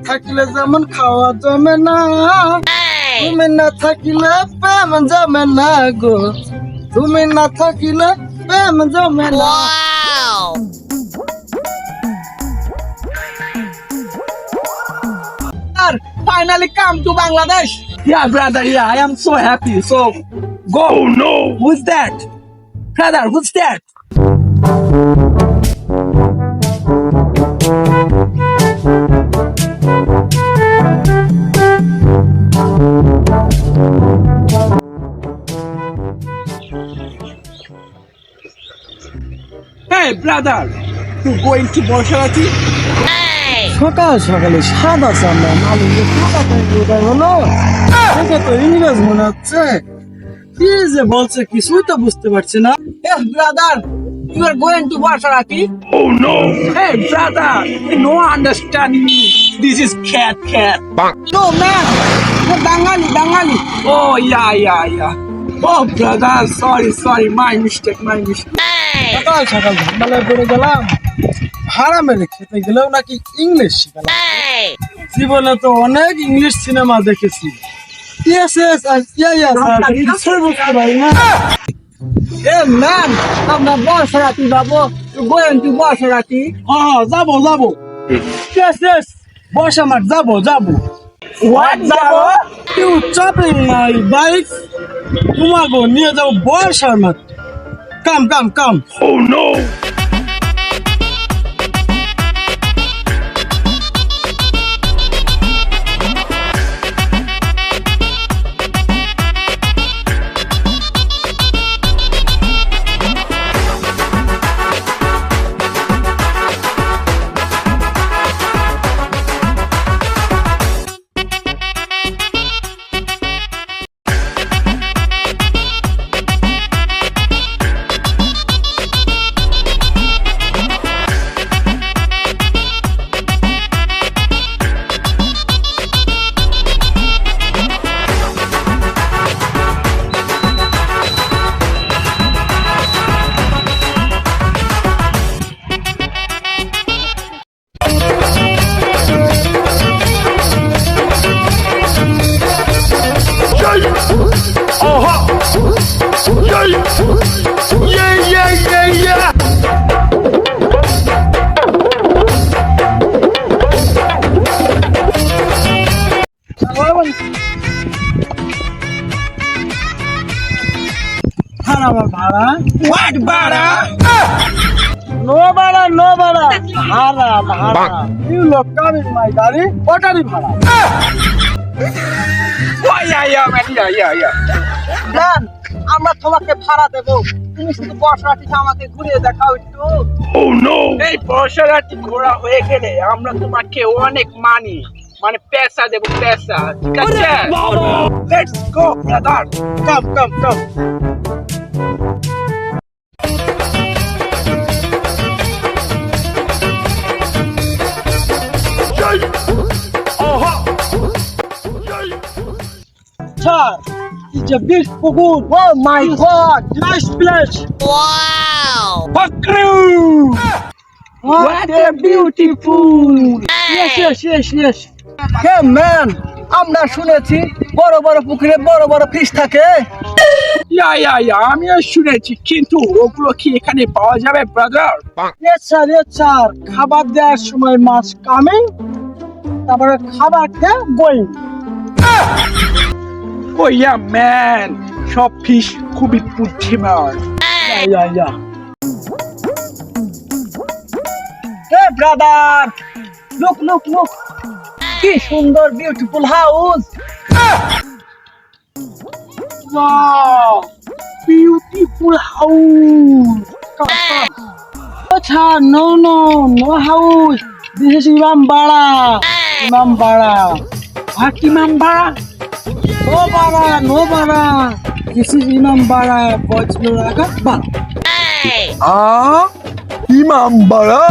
থাকিলে যেমন খাওয়া জমে না, তুমি না থাকিলে প্রেম জমে না গো, তুমি না থাকিলে প্রেম জমে না। Finally come to Bangladesh. Yeah, brother, yeah, I am so happy. So, go. Oh no! Who's that? Brother, who's that? Hey, brother, you going to Borshawati? সকাল সকালে সাদা চামড়া মালিকের কোথায় হলো, দেখে তো ইংরেজ মনে হচ্ছে। কি যে বলছে কিছুই তো বুঝতে পারছি না। Yes, brother. You are going to Borshawati. Oh no! Hey, brother, you don't understand me. This is cat. No, man. You're Bengali. Oh, yeah. Oh, brother, sorry, my mistake. সকাল সকাল ঝামেলায় পড়ে গেলাম, ভাড়া মেরে খেতে গেলেও নাকি ইংলিশ শিখালাম। জীবনে তো অনেক ইংলিশ সিনেমা দেখেছি। Hey, man. আমরা Borshawati যাবো। You're going to Borshawati. যাবো। Yes, বসা মাঠ যাবো। What, যাবো? You chopping my bike? তোমাকে নিয়ে যাবো বর্ষার মাঠ। Come. Oh no! Yeah. আমার ভাড়া What, brother? নো ভাড়া ভাড়া ইউ লোক কামিং মাই গাড়ি ওটারই ভাড়া। Oh, yeah, man, yeah. Man, আমরা তোমাকে ভাড়া দেবো। তুমি শুধু Borshawati আমাকে ঘুরিয়ে দেখাও একটু। Oh no! এই বর্ষারাটি ঘোরা হয়ে গেলে আমরা তোমাকে অনেক মানে পেশা দেবো, পেশা। ঠিক আছে? Let's go, brother. Come. Sir, it's a big pugun. Oh my God. Nice place. Fuck you! What a beautiful. Yes. Hey man, আমরা শুনেছি বড় পুকুরে বড় ফিশ থাকে। Yeah, আমিও শুনেছি, কিন্তু ওগুলো কি এখানে পাওয়া যাবে, ব্রাদার? Yes sir. খাবার দেওয়ার সময় মাছ কামিং, তারপরে খাবার খেয়ে গোয়িং। Oh yeah, man. সব ফিশ খুবই বুদ্ধিমান। Yeah. Hey brother, look. কি সুন্দর beautiful house. Wow! Beautiful house. আচ্ছা no house. This is Imambara. What, Imambara? No bara. This is Imambara. Bajluraga. Imambara.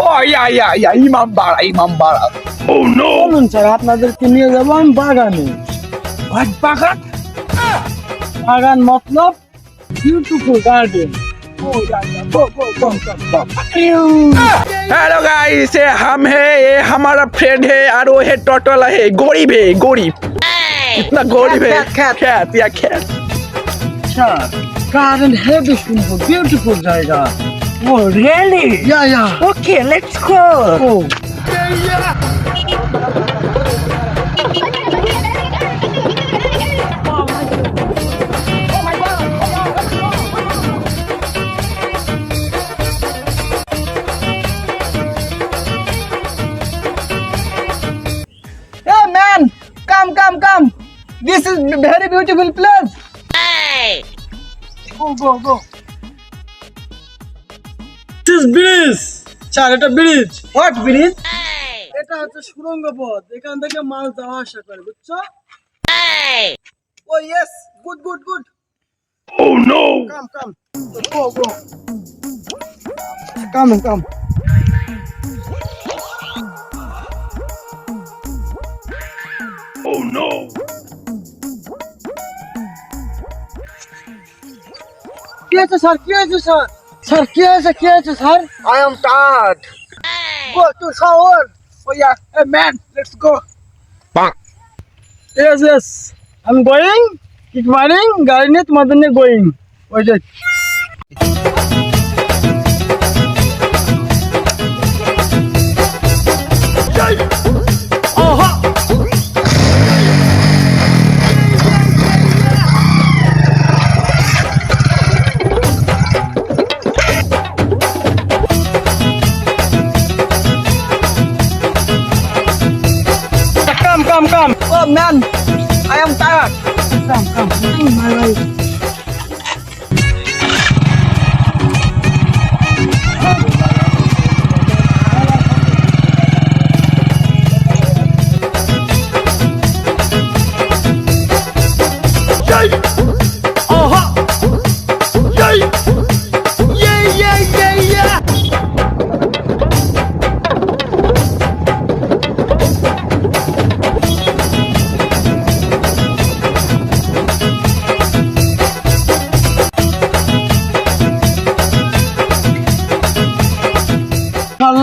Oh yeah, Imambara. Oh no! বলুন sir, আপনাদেরকে নিয়ে যাবো আমি বাগানে। What বাগান? বাগান মতলব beautiful garden. Oh yeah, go. Hello guys, ये हम है, ये हमारा फ्रेंड है और वो है टोटोला है, गरीब है, गरीब, इतना गरीब है। ख्यात या ख्यात। अच्छा गार्डन हेवी सुंदर ब्यूटीफुल जाएगा। Oh really? या Okay, let's go. ओ Hey man, come. This is very beautiful place. Go this bridge, sir এটা ব্রিজ। What bridge? এটা হচ্ছে সুড়ঙ্গ পথ, এখান থেকে মাল যাওয়া আসা করে, বুঝছো? Oh yes, good. Oh no. Come. Go. Come. Oh no. কি আছে স্যার? স্যার কি আছে sir? I am tired. Go to shower. Oh yeah, hey man, let's go. Yes. I'm going. Keep running. গাড়ি নিয়ে তোমাদের নিয়ে going. ওই যে come. Oh man, I am tired. Come. My way.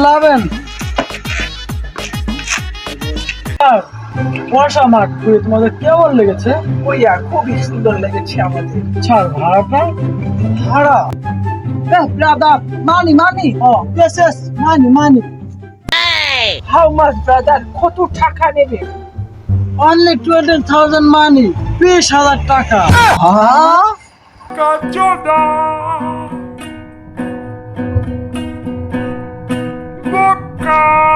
লাভেন বর্ষা মাঠ ঘুরে তোমাদের কেমন লেগেছে? Oh yeah, খুবই সুন্দর লেগেছে আমাদের। ছাড় ভাড়াটা ভাড়া Hey brother, money. O yes money How much brother? কত টাকা নেবে? only 20,000 মানি 20,000 টাকা। Huh? Kajona. Boca.